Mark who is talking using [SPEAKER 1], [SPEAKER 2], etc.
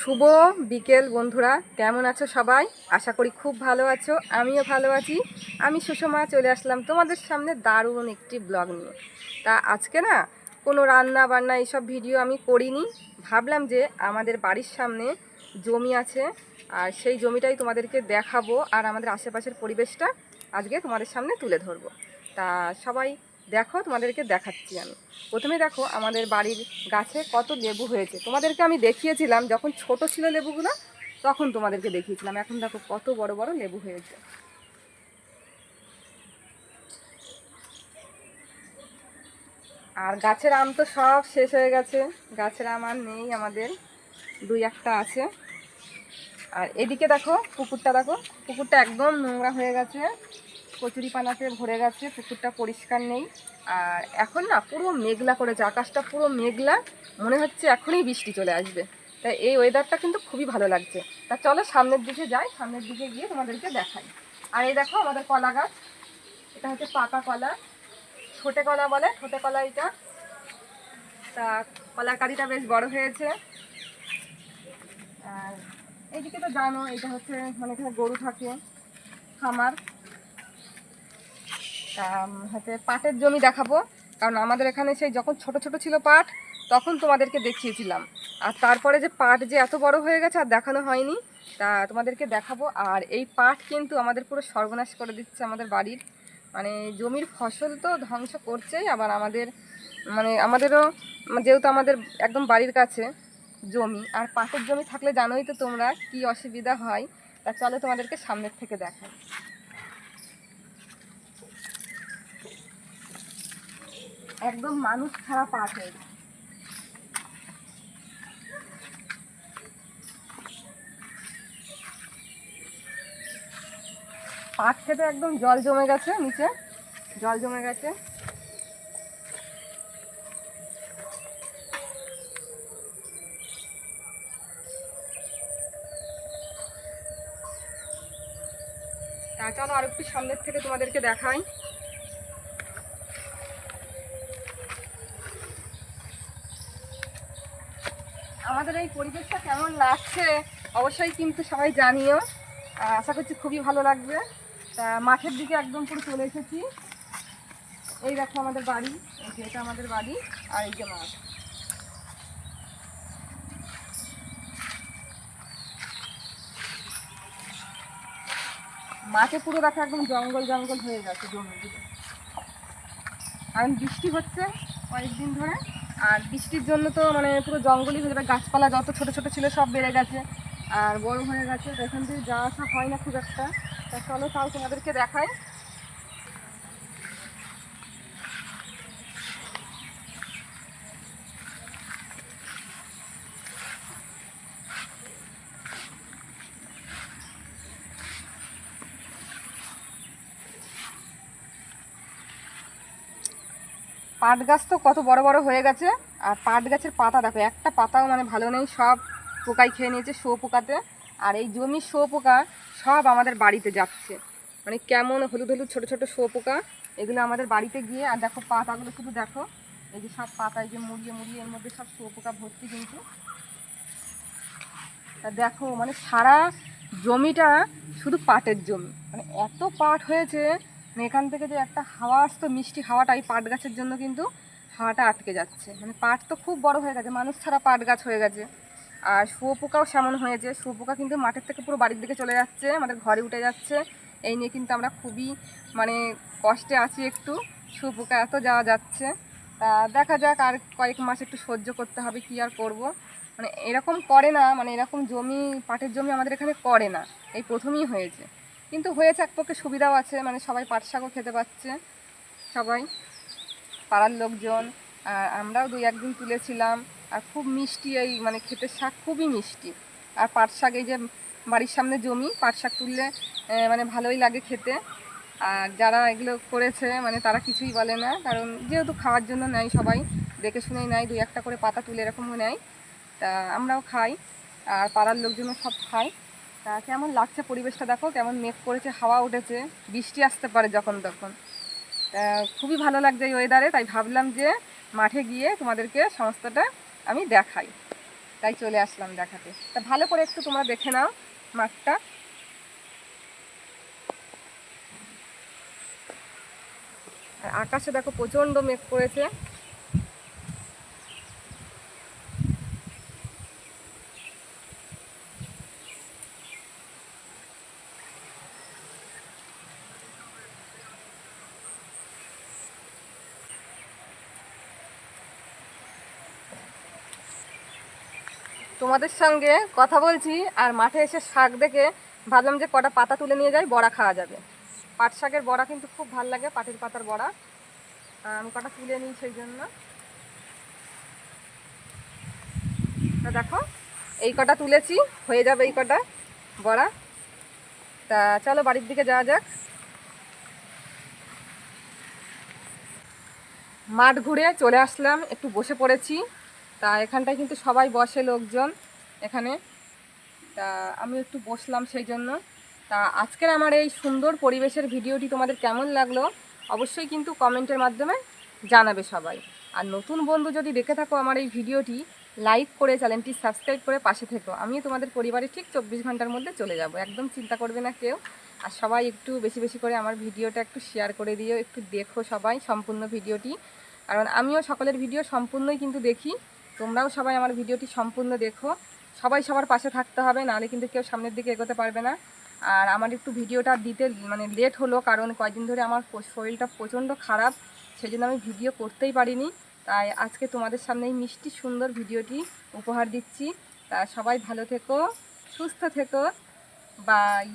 [SPEAKER 1] শুভ বিকেল বন্ধুরা, কেমন আছো সবাই? আশা করি খুব ভালো আছো। আমিও ভালো আছি। আমি সুষমা চলে আসলাম তোমাদের সামনে দারুণ একটি ব্লগ নিয়ে। তা আজকে না কোনো রান্না বান্না এইসব ভিডিও আমি করিনি। ভাবলাম যে আমাদের বাড়ির সামনে জমি আছে, আর সেই জমিটাই তোমাদেরকে দেখাবো, আর আমাদের আশেপাশের পরিবেশটা আজকে তোমাদের সামনে তুলে ধরবো। তা সবাই দেখো, তোমাদেরকে দেখাচ্ছি আমি। প্রথমে দেখো আমাদের বাড়ির গাছে কত লেবু হয়েছে। তোমাদেরকে আমি দেখিয়েছিলাম যখন ছোট ছিল লেবুগুলো, তখন তোমাদেরকে দেখিয়েছিলাম। এখন দেখো কত বড় বড় লেবু হয়েছে। আর গাছের আম তো সব শেষ হয়ে গেছে, গাছের আম আর নেই, আমাদের দুই একটা আছে। আর এদিকে দেখো পুকুরটা, দেখো পুকুরটা একদম নোংরা হয়ে গেছে, কচুরিপানাতে ভরে গেছে, পুকুরটা পরিষ্কার নেই। আর এখন না পুরো মেঘলা করেছে, আকাশটা পুরো মেঘলা, মনে হচ্ছে এখনই বৃষ্টি চলে আসবে। তাই এই ওয়েদারটা কিন্তু খুবই ভালো লাগছে। তা চলো সামনের দিকে যাই, সামনের দিকে গিয়ে তোমাদেরকে দেখাই। আর এই দেখো আমাদের কলা গাছ, এটা হচ্ছে পাকা কলা, ঠোঁটে কলা বলে, ঠোঁটে কলা এটা। তা কলার কাঁদিটা বেশ বড় হয়েছে। আর এইদিকে তো জানো এটা হচ্ছে মানে এখানে গরু থাকে, খামার। হচ্ছে পাটের জমি দেখাবো, কারণ আমাদের এখানে সেই যখন ছোট ছোট ছিল পাট, তখন তোমাদেরকে দেখিয়েছিলাম। আর তারপরে যে পাট যে এত বড় হয়ে গেছে আর দেখানো হয়নি, তা তোমাদেরকে দেখাবো। আর এই পাট কিন্তু আমাদের পুরো সর্বনাশ করে দিচ্ছে আমাদের বাড়ির, মানে জমির ফসল তো ধ্বংস করছেই, আবার আমাদের মানে আমাদেরও, যেহেতু আমাদের একদম বাড়ির কাছে জমি, আর পাটের জমি থাকলে জানোই তো তোমরা কি অসুবিধা হয়। তা চলো তোমাদেরকে সামনের থেকে দেখাই। একদম মানুষ ছাড়া পাট হয়ে গেছে। পাট খেতে একদম জল জমে গেছে, নিচে জল জমে গেছে। তা চলো আর একটু সামনের থেকে তোমাদেরকে দেখাই। আমাদের এই পরিবেশটা কেমন লাগছে অবশ্যই কিন্তু সবাই জানিও। আশা করছি খুবই ভালো লাগবে। তা মাঠের দিকে একদম পুরো চলে এসেছি। এই দেখো আমাদের বাড়ি, এই যে এটা আমাদের বাড়ি, আর এই যে মাঠ। মাঠে পুরো দেখো একদম জঙ্গল জঙ্গল হয়ে গেছে জমিগুলো, কারণ বৃষ্টি হচ্ছে কয়েকদিন ধরে। আর বৃষ্টির জন্য তো মানে পুরো জঙ্গলই হয়ে যাবে, গাছপালা যত ছোট ছোট ছিল সব বেড়ে গেছে আর বড় হয়ে গেছে। তো এখান থেকে যাওয়া আসা হয় না খুব একটা। তা চলো তাও তোমাদেরকে দেখাই। পাট গাছ তো কত বড় বড় হয়ে গেছে। আর পাট গাছের পাতা দেখো, একটা পাতাও মানে ভালো নেই, সব পোকায় খেয়ে নিয়েছে, শুয়োপোকাতে। আর এই জমির শুয়োপোকা সব আমাদের বাড়িতে যাচ্ছে, মানে কেমন হলুদ হলুদ ছোটো ছোটো শুয়োপোকা, এগুলো আমাদের বাড়িতে গিয়ে। আর দেখো পাতাগুলো শুধু দেখো, এই যে সব পাতায় যে মুড়িয়ে মুড়িয়ে এর মধ্যে সব শুয়োপোকা ভর্তি কিন্তু। তা দেখো মানে সারা জমিটা শুধু পাটের জমি, মানে এত পাট হয়েছে। মানে এখান থেকে যে একটা হাওয়া আসতো, মিষ্টি হাওয়াটা, এই পাট গাছের জন্য কিন্তু হাওয়াটা আটকে যাচ্ছে। মানে পাট তো খুব বড় হয়ে গেছে, মানুষ ছাড়া পাট গাছ হয়ে গেছে। আর শুয়োপোকাও সেমন হয়েছে, শুয়োপোকা কিন্তু মাঠের থেকে পুরো বাড়ির দিকে চলে যাচ্ছে, আমাদের ঘরে উঠে যাচ্ছে। এই নিয়ে কিন্তু আমরা খুবই মানে কষ্টে আছি একটু, শুয়োপোকা এত যাওয়া যাচ্ছে। তা দেখা যাক, আর কয়েক মাস একটু সহ্য করতে হবে, কি আর করব। মানে এরকম করে না, মানে এরকম জমি, পাটের জমি আমাদের এখানে করে না, এই প্রথমেই হয়েছে। কিন্তু হয়েছে এক পক্ষে সুবিধাও আছে, মানে সবাই পাট শাকও খেতে পাচ্ছে, সবাই পাড়ার লোকজন। আর আমরাও দুই একদিন তুলেছিলাম। আর খুব মিষ্টি, এই মানে ক্ষেতের শাক খুবই মিষ্টি। আর পাট শাক, এই যে বাড়ির সামনে জমি, পাট শাক তুললে মানে ভালোই লাগে খেতে। আর যারা এগুলো করেছে মানে তারা কিছুই বলে না, কারণ যেহেতু খাওয়ার জন্য নেয়, সবাই দেখে শুনেই নেয়, দুই একটা করে পাতা তুলে এরকমও নেয়। তা আমরাও খাই, আর পাড়ার লোকজনও সব খায়। তা কেমন লাগছে পরিবেশটা দেখো, কেমন মেঘ করেছে, হাওয়া উঠেছে, বৃষ্টি আসতে পারে যখন তখন। খুবই ভালো লাগছে এই ওয়েদারে, তাই ভাবলাম যে মাঠে গিয়ে তোমাদেরকে সমস্তটা আমি দেখাই। তাই চলে আসলাম দেখাতে। তা ভালো করে একটু তোমরা দেখে নাও মাঠটা। আর আকাশে দেখো প্রচণ্ড মেঘ করেছে। তোমাদের সঙ্গে কথা বলছি আর মাঠে এসে শাক দেখে ভাবলাম যে কটা পাতা তুলে নিয়ে যাই, বড়া খাওয়া যাবে। পাট শাকের বড়া কিন্তু খুব ভালো লাগে, পাটের পাতার বড়া। আমি কটা তুলে নিই সেই জন্য। তা দেখো এই কটা তুলেছি, হয়ে যাবে এই কটা বড়া। তা চলো বাড়ির দিকে যাওয়া যাক। মাঠ ঘুরে চলে আসলাম, একটু বসে পড়েছি। তা এখানটায় কিন্তু সবাই বসে লোকজন এখানে। তা আমি একটু বসলাম সেই জন্য। তা আজকের আমার এই সুন্দর পরিবেশের ভিডিওটি তোমাদের কেমন লাগলো অবশ্যই কিন্তু কমেন্টের মাধ্যমে জানাবে সবাই। আর নতুন বন্ধু যদি দেখে থাকো আমার এই ভিডিওটি, লাইক করে চ্যানেলটি সাবস্ক্রাইব করে পাশে থেকো। আমি তোমাদের পরিবারে ঠিক 24 ঘন্টার মধ্যে চলে যাব, একদম চিন্তা করবে না কেউ। আর সবাই একটু বেশি বেশি করে আমার ভিডিওটা একটু শেয়ার করে দিও, একটু দেখো সবাই সম্পূর্ণ ভিডিওটি। কারণ আমিও সকলের ভিডিও সম্পূর্ণই কিন্তু দেখি, তোমরাও সবাই আমার ভিডিওটি সম্পূর্ণ দেখো। সবাই সবার পাশে থাকতে হবে, নাহলে কিন্তু কেউ সামনের দিকে এগোতে পারবে না। আর আমার একটু ভিডিওটা দিতে মানে লেট হলো, কারণ কয়েকদিন ধরে আমার শরীরটা প্রচণ্ড খারাপ, সেই জন্য আমি ভিডিও করতেই পারিনি। তাই আজকে তোমাদের সামনে এই মিষ্টি সুন্দর ভিডিওটি উপহার দিচ্ছি। তা সবাই ভালো থেকো, সুস্থ থেকো, বাই।